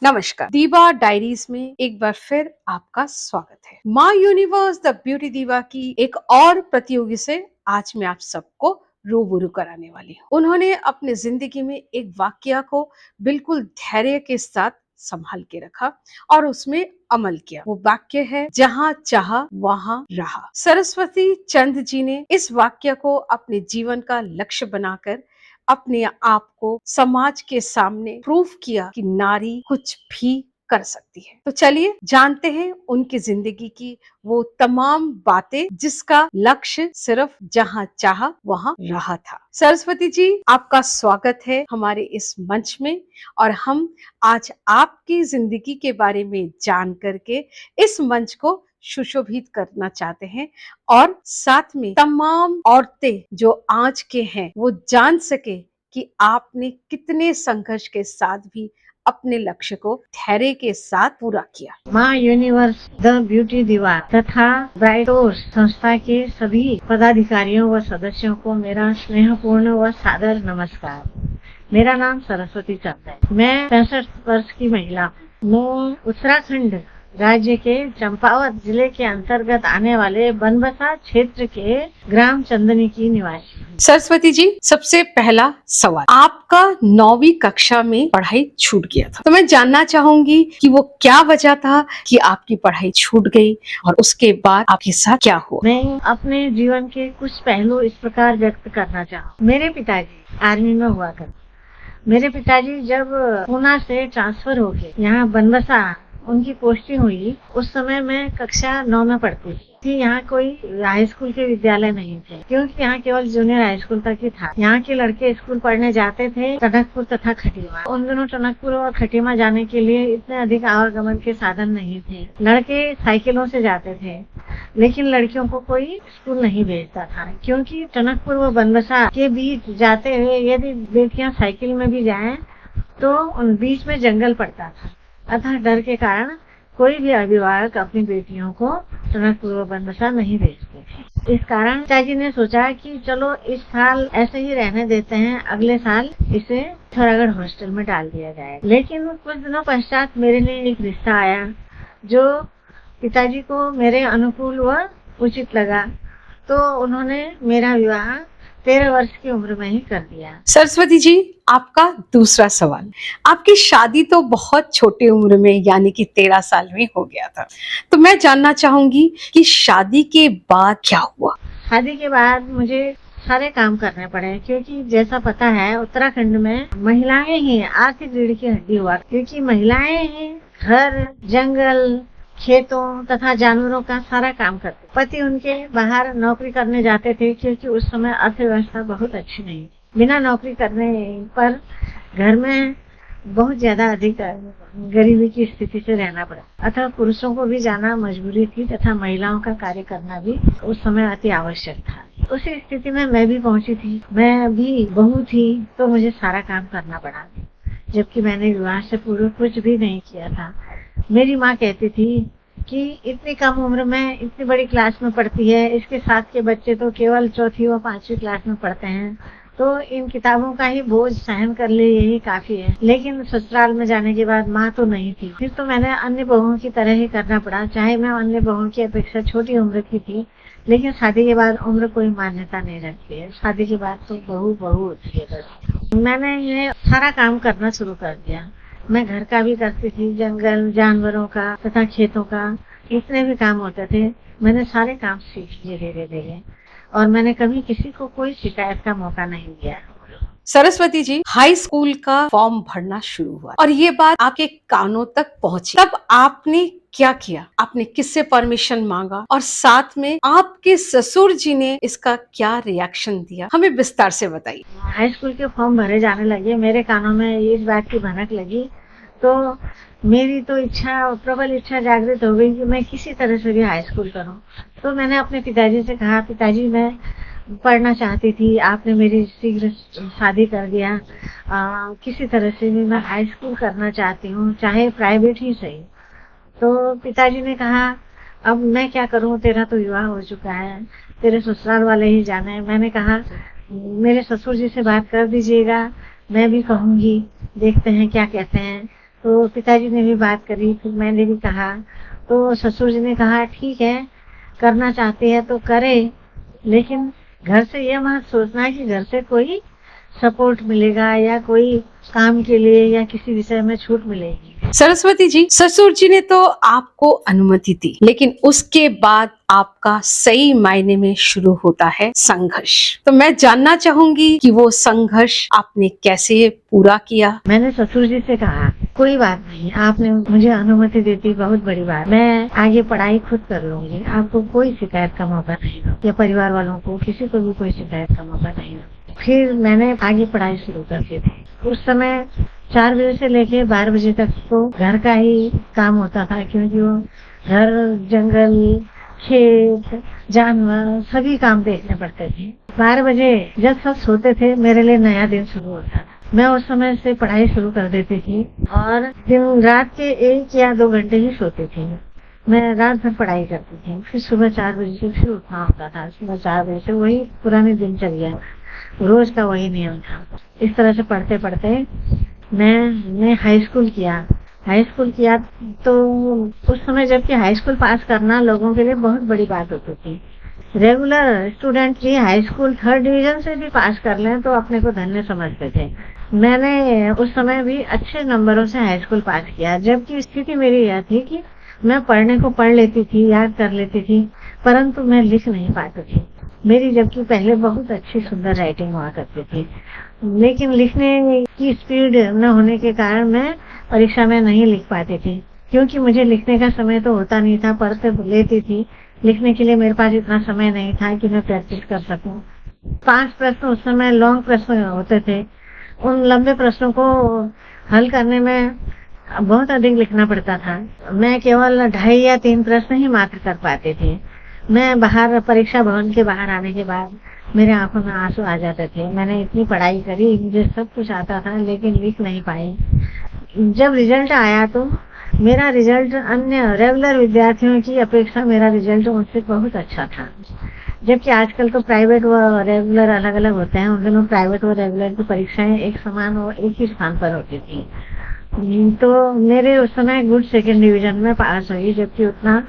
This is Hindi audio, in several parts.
नमस्कार। दीवा डायरीज में एक बार फिर आपका स्वागत है। माँ यूनिवर्स द ब्यूटी दीवा की एक और प्रतियोगी से आज मैं आप सबको रूबरू कराने वाली हूँ। उन्होंने अपनी जिंदगी में एक वाक्य को बिल्कुल धैर्य के साथ संभाल के रखा और उसमें अमल किया। वो वाक्य है, जहाँ चाहा वहाँ रहा। सरस्वती चंद जी ने इस वाक्य को अपने जीवन का लक्ष्य बनाकर अपने आप को समाज के सामने प्रूफ किया कि नारी कुछ भी कर सकती है। तो चलिए जानते हैं उनकी जिंदगी की वो तमाम बातें जिसका लक्ष्य सिर्फ जहाँ चाहा वहाँ रहा था। सरस्वती जी, आपका स्वागत है हमारे इस मंच में और हम आज आपकी जिंदगी के बारे में जान करके इस मंच को सुशोभित करना चाहते हैं और साथ में तमाम औरतें जो आज के हैं वो जान सके कि आपने कितने संघर्ष के साथ भी अपने लक्ष्य को धैर्य के साथ पूरा किया। माँ यूनिवर्स द ब्यूटी दीवा तथा ब्राइटोर्स संस्था के सभी पदाधिकारियों व सदस्यों को मेरा स्नेहपूर्ण व सादर नमस्कार। मेरा नाम सरस्वती चंद है। मैं 65 वर्ष की महिला हूँ। मैं उत्तराखंड राज्य के चंपावत जिले के अंतर्गत आने वाले बनबसा क्षेत्र के ग्राम चंदनी की निवासी हूँ। सरस्वती जी, सबसे पहला सवाल, आपका 9वीं कक्षा में पढ़ाई छूट गया था, तो मैं जानना चाहूंगी कि वो क्या वजह था कि आपकी पढ़ाई छूट गई और उसके बाद आपके साथ क्या हुआ। मैं अपने जीवन के कुछ पहलू इस प्रकार व्यक्त करना चाहूँ। मेरे पिताजी आर्मी में हुआ करते। मेरे पिताजी जब पूना से ट्रांसफर हो गए यहाँ बनबसा, उनकी पोस्टिंग हुई। उस समय मैं कक्षा 9 में पढ़ती थी। यहाँ कोई हाई स्कूल के विद्यालय नहीं थे, क्योंकि यहाँ केवल जूनियर हाई स्कूल तक ही था। यहाँ के लड़के स्कूल पढ़ने जाते थे टनकपुर तथा खटीमा। उन दिनों टनकपुर और खटीमा जाने के लिए इतने अधिक आवागमन के साधन नहीं थे। लड़के साइकिलों से जाते थे, लेकिन लड़कियों को कोई स्कूल नहीं भेजता था, क्योंकि टनकपुर व बनबसा के बीच जाते हुए यदि बेटियां साइकिल में भी जाएं तो उन बीच में जंगल पड़ता था। अतः डर के कारण कोई भी अभिभावक अपनी बेटियों को टनकपुर व बनबसा नहीं भेजते थे। इस कारण पिताजी ने सोचा कि चलो इस साल ऐसे ही रहने देते हैं, अगले साल इसे पिथौरागढ़ हॉस्टल में डाल दिया जाए। लेकिन कुछ दिनों पश्चात मेरे लिए एक रिश्ता आया जो पिताजी को मेरे अनुकूल व उचित लगा, तो उन्होंने मेरा विवाह 13 वर्ष की उम्र में ही कर दिया। सरस्वती जी, आपका दूसरा सवाल, आपकी शादी तो बहुत छोटी उम्र में यानी कि 13 साल में हो गया था, तो मैं जानना चाहूंगी कि शादी के बाद क्या हुआ। शादी के बाद मुझे सारे काम करने पड़े, क्योंकि जैसा पता है उत्तराखंड में महिलाएं ही आर्थिक रीढ़ की हड्डी हुआ, क्योंकि महिलाएं ही घर, जंगल, खेतों तथा जानवरों का सारा काम करते। पति उनके बाहर नौकरी करने जाते थे, क्योंकि उस समय अर्थव्यवस्था बहुत अच्छी नहीं थी। बिना नौकरी करने पर घर में बहुत ज्यादा अधिक गरीबी की स्थिति से रहना पड़ा। अतः पुरुषों को भी जाना मजबूरी थी तथा महिलाओं का कार्य करना भी उस समय अति आवश्यक था। उसी स्थिति में मैं भी पहुंची थी। मैं भी बहू थी, तो मुझे सारा काम करना पड़ा, जबकि मैंने विवाह से पूर्व कुछ भी नहीं किया था। मेरी माँ कहती थी कि इतनी कम उम्र में इतनी बड़ी क्लास में पढ़ती है, इसके साथ के बच्चे तो केवल 4वीं व 5वीं क्लास में पढ़ते हैं, तो इन किताबों का ही बोझ सहन कर ले, यही काफी है। लेकिन ससुराल में जाने के बाद माँ तो नहीं थी, फिर तो मैंने अन्य बहुओं की तरह ही करना पड़ा। चाहे मैं अन्य बहुओं की अपेक्षा छोटी उम्र की थी, लेकिन शादी के बाद उम्र कोई मान्यता नहीं रखती है। शादी के बाद तो बहू होती है बस। मैंने ये सारा काम करना शुरू कर दिया। मैं घर का भी करती थी, जंगल, जानवरों का तथा खेतों का, जितने भी काम होते थे मैंने सारे काम सीख लिए धीरे धीरे, और मैंने कभी किसी को कोई शिकायत का मौका नहीं दिया। सरस्वती जी, हाई स्कूल का फॉर्म भरना शुरू हुआ और ये बात आपके कानों तक पहुंची, तब आपने क्या किया? आपने किससे परमिशन मांगा और साथ में आपके ससुर जी ने इसका क्या रिएक्शन दिया, हमें विस्तार से बताइए। हाई स्कूल के फॉर्म भरे जाने लगे, मेरे कानों में इस बात की भनक लगी, तो मेरी तो प्रबल इच्छा जागृत हो गई कि मैं किसी तरह से भी हाई स्कूल करूं। तो मैंने अपने पिताजी से कहा, पिताजी मैं पढ़ना चाहती थी, आपने मेरी शीघ्र शादी कर दिया, किसी तरह से भी मैं हाई स्कूल करना चाहती हूँ, चाहे प्राइवेट ही सही। तो पिताजी ने कहा, अब मैं क्या करूँ, तेरा तो विवाह हो चुका है, तेरे ससुराल वाले ही जाने। मैंने कहा मेरे ससुर जी से बात कर दीजिएगा, मैं भी कहूंगी, देखते हैं क्या कहते हैं। तो पिताजी ने भी बात करी, फिर मैंने भी कहा, तो ससुर जी ने कहा ठीक है, करना चाहती है तो करे, लेकिन घर से ये मत सोचना कि घर से कोई सपोर्ट मिलेगा या कोई काम के लिए या किसी विषय में छूट मिलेगी। सरस्वती जी, ससुर जी ने तो आपको अनुमति दी, लेकिन उसके बाद आपका सही मायने में शुरू होता है संघर्ष। तो मैं जानना चाहूंगी कि वो संघर्ष आपने कैसे पूरा किया। मैंने ससुर जी से कहा कोई बात नहीं, आपने मुझे अनुमति देती बहुत बड़ी बात, मैं आगे पढ़ाई खुद कर लूंगी, आपको कोई शिकायत का मौका नहीं दो, या परिवार वालों को किसी को भी कोई शिकायत का मौका नहीं दो। फिर मैंने आगे पढ़ाई शुरू कर दी थी। उस समय 4 बजे से लेके 12 बजे तक तो घर का ही काम होता था, क्योंकि वो घर, जंगल, खेत, जानवर सभी काम देखने पड़ते थे। 12 बजे जब सब सोते थे, मेरे लिए नया दिन शुरू होता था। मैं उस समय से पढ़ाई शुरू कर देती थी और दिन रात के 1 या 2 घंटे ही सोती थी। मैं रात भर पढ़ाई करती थी, फिर सुबह 4 बजे से फिर उठना होता था। सुबह 4 बजे से वही पुरानी दिनचर्या, रोज का वही नियम था। इस तरह से पढ़ते पढ़ते मैंने हाई स्कूल किया। हाई स्कूल किया तो उस समय जबकि हाई स्कूल पास करना लोगों के लिए बहुत बड़ी बात होती थी। रेगुलर स्टूडेंट की हाई स्कूल 3rd डिवीजन से भी पास कर लें तो अपने को धन्य समझते थे। मैंने उस समय भी अच्छे नंबरों से हाई स्कूल पास किया, जबकि स्थिति मेरी यह थी कि मैं पढ़ने को पढ़ लेती थी, याद कर लेती थी, परंतु मैं लिख नहीं पाती थी। मेरी जबकि पहले बहुत अच्छी सुंदर राइटिंग हुआ करती थी, लेकिन लिखने की स्पीड न होने के कारण मैं परीक्षा में नहीं लिख पाती थी, क्योंकि मुझे लिखने का समय तो होता नहीं था, पढ़ते लेती थी। लिखने के लिए मेरे पास इतना समय नहीं था कि मैं प्रैक्टिस कर सकूं। 5 प्रश्न उस समय लॉन्ग प्रश्न होते थे, उन लंबे प्रश्नों को हल करने में बहुत अधिक लिखना पड़ता था। मैं केवल 2.5 या 3 प्रश्न ही मात्र कर पाती थी। मैं बाहर परीक्षा भवन के बाहर आने के बाद मेरे आंखों में आंसू आ जाते थे। मैंने इतनी पढ़ाई करी, मुझे सब कुछ आता था, लेकिन लिख नहीं पाई। जब रिजल्ट आया तो मेरा रिजल्ट अन्य रेगुलर विद्यार्थियों की अपेक्षा मेरा रिजल्ट उनसे बहुत अच्छा था। जबकि आजकल तो प्राइवेट व रेगुलर अलग अलग होते हैं, उन दिनों प्राइवेट व रेगुलर की परीक्षाएं एक समान और एक ही स्थान पर होती थी। तो मेरे उस समय गुड 2nd डिवीजन में पास हुई, जबकि उतना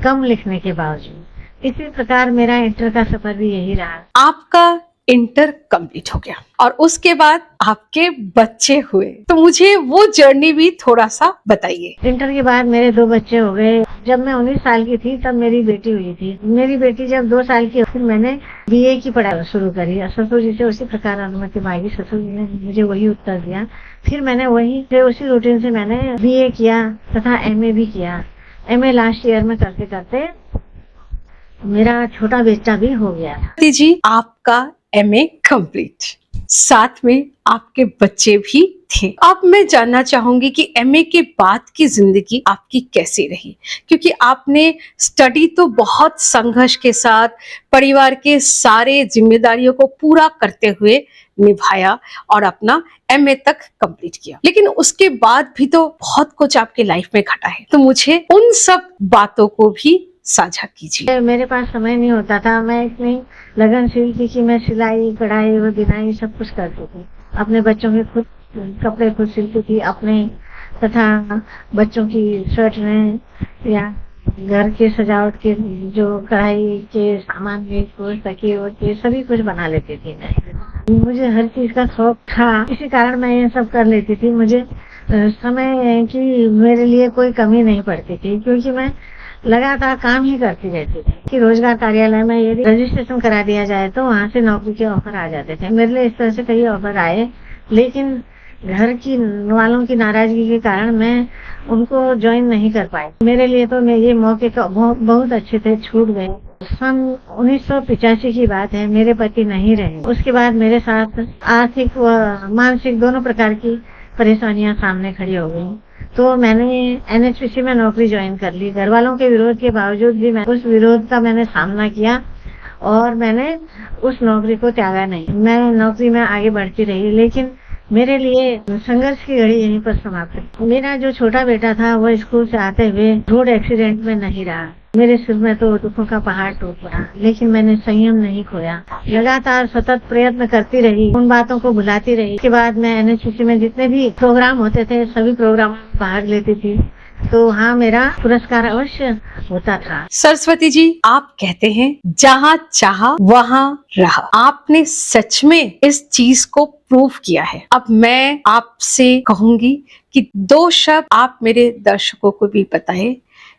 कम लिखने के बावजूद। इसी प्रकार मेरा इंटर का सफर भी यही रहा। आपका इंटर कंप्लीट हो गया और उसके बाद आपके बच्चे हुए, तो मुझे वो जर्नी भी थोड़ा सा बताइए। इंटर के बाद मेरे 2 बच्चे हो गए। जब मैं 19 साल की थी तब मेरी बेटी हुई थी। मेरी बेटी जब 2 साल की, फिर मैंने बीए की पढ़ाई शुरू करी। ससुर जी से उसी प्रकार अनुमति मांगी, ससुर जी ने मुझे वही उत्तर दिया। फिर मैंने उसी रूटीन से मैंने बीए किया तथा एमए भी किया। एमए लास्ट ईयर में करते करते मेरा छोटा बेटा भी हो गया। जी, आपका एमए कंप्लीट, साथ में आपके बच्चे भी थे। अब मैं जानना चाहूंगी कि एमए के बाद की जिंदगी आपकी कैसी रही, क्योंकि आपने स्टडी तो बहुत संघर्ष के साथ परिवार के सारे जिम्मेदारियों को पूरा करते हुए निभाया और अपना एमए तक कंप्लीट किया, लेकिन उसके बाद भी तो बहुत कुछ आपके लाइफ में घटा है, तो मुझे उन सब बातों को भी साझा कीजिए। मेरे पास समय नहीं होता था। मैं इतनी लगनशील थी कि मैं सिलाई, कढ़ाई और बिनाई सब कुछ करती थी। अपने बच्चों के खुद कपड़े खुद सिलती थी, अपने तथा बच्चों की स्वेटरें या घर के सजावट के जो कढ़ाई के सामान तकिए सभी कुछ बना लेती थी। मुझे हर चीज का शौक था, इसी कारण मैं ये सब कर लेती थी। मुझे समय की मेरे लिए कोई कमी नहीं पड़ती थी, क्योंकि मैं लगातार काम ही करती रहती थी। कि रोजगार कार्यालय में यदि रजिस्ट्रेशन करा दिया जाए तो वहाँ से नौकरी के ऑफर आ जाते थे। मेरे लिए इस तरह से कई ऑफर आए, लेकिन घर की वालों की नाराजगी के कारण मैं उनको ज्वाइन नहीं कर पाई। मेरे लिए तो ये मौके तो बहुत अच्छे थे, छूट गए। सन 1985 की बात है, मेरे पति नहीं रहे। उसके बाद मेरे साथ आर्थिक व मानसिक दोनों प्रकार की परेशानियां सामने खड़ी हो गई। तो मैंने एनएचपीसी में नौकरी ज्वाइन कर ली। घर वालों के विरोध के बावजूद भी मैं उस विरोध का मैंने सामना किया और मैंने उस नौकरी को त्यागा नहीं। मैं नौकरी में आगे बढ़ती रही, लेकिन मेरे लिए संघर्ष की घड़ी यहीं पर समाप्त है। मेरा जो छोटा बेटा था वो स्कूल से आते हुए रोड एक्सीडेंट में नहीं रहा। मेरे सिर में तो दुखों का पहाड़ टूट पड़ा, लेकिन मैंने संयम नहीं खोया। लगातार सतत प्रयत्न करती रही, उन बातों को भुलाती रही। इसके बाद मैं एनएचसीसी में जितने भी प्रोग्राम होते थे सभी प्रोग्रामों में भाग लेती थी, तो हाँ मेरा पुरस्कार अवश्य होता था। सरस्वती जी, आप कहते हैं जहाँ चाहा वहाँ रहा। आपने सच में इस चीज को प्रूव किया है। अब मैं आपसे कहूंगी कि 2 शब्द आप मेरे दर्शकों को भी बताएं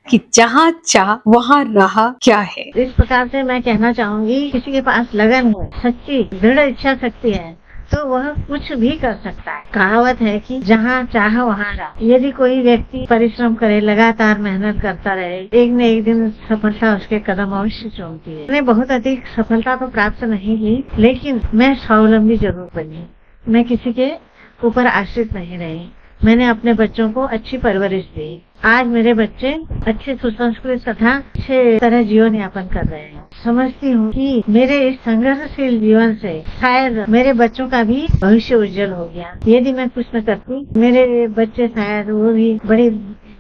कि जहाँ चाह वहाँ रहा क्या है। इस प्रकार से मैं कहना चाहूंगी, किसी के पास लगन है, सच्ची दृढ़ इच्छा शक्ति है, तो वह कुछ भी कर सकता है। कहावत है कि जहाँ चाह वहाँ रहा। यदि कोई व्यक्ति परिश्रम करे, लगातार मेहनत करता रहे, एक न एक दिन सफलता उसके कदम अवश्य चूमती है। मैंने बहुत अधिक सफलता तो प्राप्त नहीं की, लेकिन मैं स्वावलंबी जरूर बनी। मैं किसी के ऊपर आश्रित नहीं रही। मैंने अपने बच्चों को अच्छी परवरिश दी। आज मेरे बच्चे अच्छे सुसंस्कृत तथा अच्छे तरह जीवन यापन कर रहे हैं। समझती हूँ कि मेरे इस संघर्षशील जीवन से शायद मेरे बच्चों का भी भविष्य उज्जवल हो गया। यदि मैं कुछ न करती, मेरे बच्चे शायद वो भी बड़ी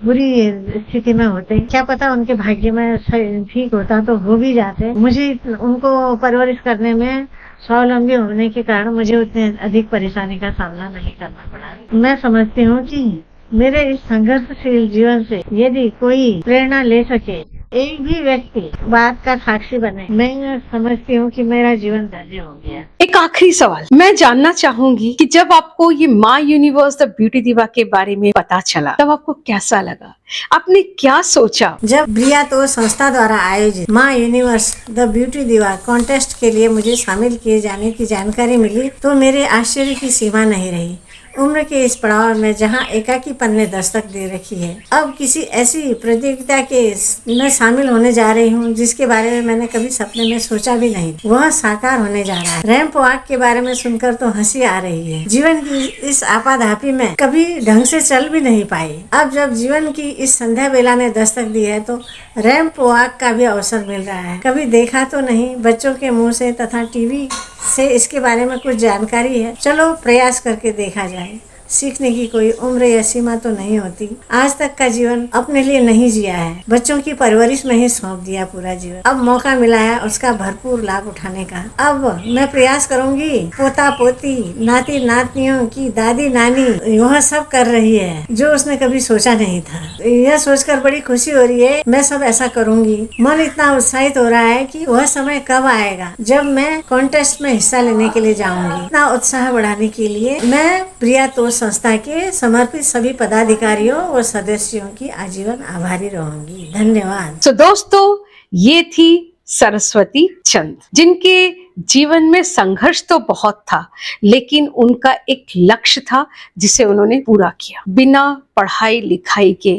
बुरी स्थिति में होते। क्या पता उनके भाग्य में ठीक होता तो हो भी जाते। मुझे उनको परवरिश करने में स्वावलंबी होने के कारण मुझे उतने अधिक परेशानी का सामना नहीं करना पड़ा। मैं समझती हूँ कि मेरे इस संघर्षशील जीवन से यदि कोई प्रेरणा ले सके, एक भी व्यक्ति बात का साक्षी बने, मैं समझती हूँ कि मेरा जीवन धन्य हो गया। एक आखिरी सवाल मैं जानना चाहूंगी कि जब आपको ये माँ यूनिवर्स द ब्यूटी दिवा के बारे में पता चला तब आपको कैसा लगा? आपने क्या सोचा? जब ब्रियातोष संस्था द्वारा आयोजित माँ यूनिवर्स द ब्यूटी दिवा कॉन्टेस्ट के लिए मुझे शामिल किए जाने की जानकारी मिली तो मेरे आश्चर्य की सीमा नहीं रही। उम्र के इस पड़ाव में जहां एकाकीपन ने दस्तक दे रखी है, अब किसी ऐसी प्रतियोगिता के में शामिल होने जा रही हूं जिसके बारे में मैंने कभी सपने में सोचा भी नहीं। वह साकार होने जा रहा है। रैंप वॉक के बारे में सुनकर तो हंसी आ रही है। जीवन की इस आपाधापी में कभी ढंग से चल भी नहीं पाई। अब जब जीवन की इस संध्या बेला ने दस्तक दी है तो रैंप वॉक का भी अवसर मिल रहा है। कभी देखा तो नहीं, बच्चों के मुँह से तथा टीवी से इसके बारे में कुछ जानकारी है। चलो प्रयास करके देखा जाए। सीखने की कोई उम्र या सीमा तो नहीं होती। आज तक का जीवन अपने लिए नहीं जिया है, बच्चों की परवरिश में ही सौंप दिया पूरा जीवन। अब मौका मिला है उसका भरपूर लाभ उठाने का। अब मैं प्रयास करूंगी। पोता पोती, नाती नातनियों की दादी नानी वह सब कर रही है जो उसने कभी सोचा नहीं था। यह सोचकर बड़ी खुशी हो रही है। मैं सब ऐसा करूंगी। मन इतना उत्साहित हो रहा है कि वह समय कब आएगा जब मैं कॉन्टेस्ट में हिस्सा लेने के लिए जाऊंगी। इतना उत्साह बढ़ाने के लिए मैं ब्रियातोष संस्था के समर्पित सभी पदाधिकारियों और सदस्यों की आजीवन आभारी रहूंगी। धन्यवाद। तो दोस्तों, ये थी सरस्वती चंद, जिनके जीवन में संघर्ष तो बहुत था, लेकिन उनका एक लक्ष्य था जिसे उन्होंने पूरा किया। बिना पढ़ाई लिखाई के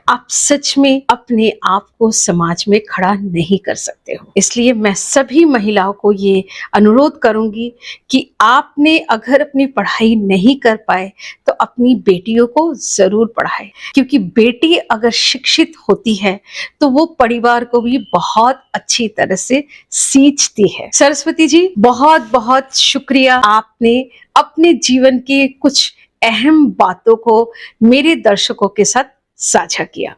आप सच में अपने आप को समाज में खड़ा नहीं कर सकते हो। इसलिए मैं सभी महिलाओं को ये अनुरोध करूंगी कि आपने अगर अपनी पढ़ाई नहीं कर पाए तो अपनी बेटियों को जरूर पढ़ाएं, क्योंकि बेटी अगर शिक्षित होती है तो वो परिवार को भी बहुत अच्छी तरह से सींचती है। सरस्वती जी, बहुत बहुत शुक्रिया। आपने अपने जीवन के कुछ अहम बातों को मेरे दर्शकों के साथ साझा किया।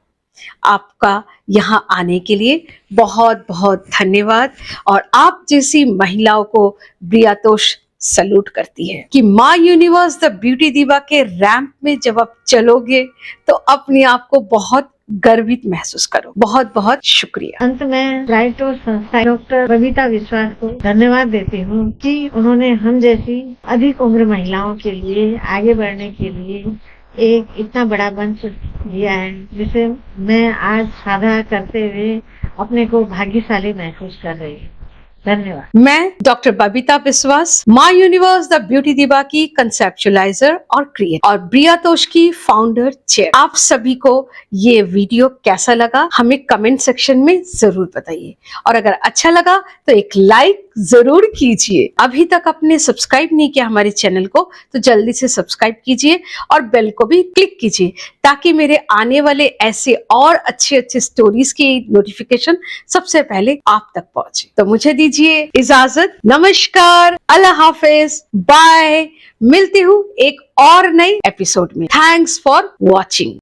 आपका यहाँ आने के लिए बहुत बहुत धन्यवाद। और आप जैसी महिलाओं को ब्रियातोष सलूट करती है कि माँ यूनिवर्स द ब्यूटी दिवा के रैंप में जब आप चलोगे तो अपने आप को बहुत गर्वित महसूस करो। बहुत बहुत शुक्रिया। अंत में ब्रियातोष संस्था डॉक्टर बबीता विश्वास को धन्यवाद देती हूँ कि उन्होंने हम जैसी अधिक उम्र महिलाओं के लिए आगे बढ़ने के लिए एक इतना बड़ा मंच दिया है, जिसे मैं आज साझा करते हुए अपने को भाग्यशाली महसूस कर रही हूँ। धन्यवाद। मैं डॉक्टर बबीता विश्वास, माँ यूनिवर्स द ब्यूटी दिवा की कंसेप्चुलाइजर और क्रिएटर और ब्रियातोष की फाउंडर चेयर। आप सभी को ये वीडियो कैसा लगा हमें कमेंट सेक्शन में जरूर बताइए, और अगर अच्छा लगा तो एक लाइक जरूर कीजिए। अभी तक आपने सब्सक्राइब नहीं किया हमारे चैनल को तो जल्दी से सब्सक्राइब कीजिए और बेल को भी क्लिक कीजिए, ताकि मेरे आने वाले ऐसे और अच्छे अच्छे स्टोरीज की नोटिफिकेशन सबसे पहले आप तक पहुंचे। तो मुझे दीजिए दीजिए इजाजत। नमस्कार, अल्लाह हाफिज, बाय। मिलती हूँ एक और नई एपिसोड में। Thanks for watching.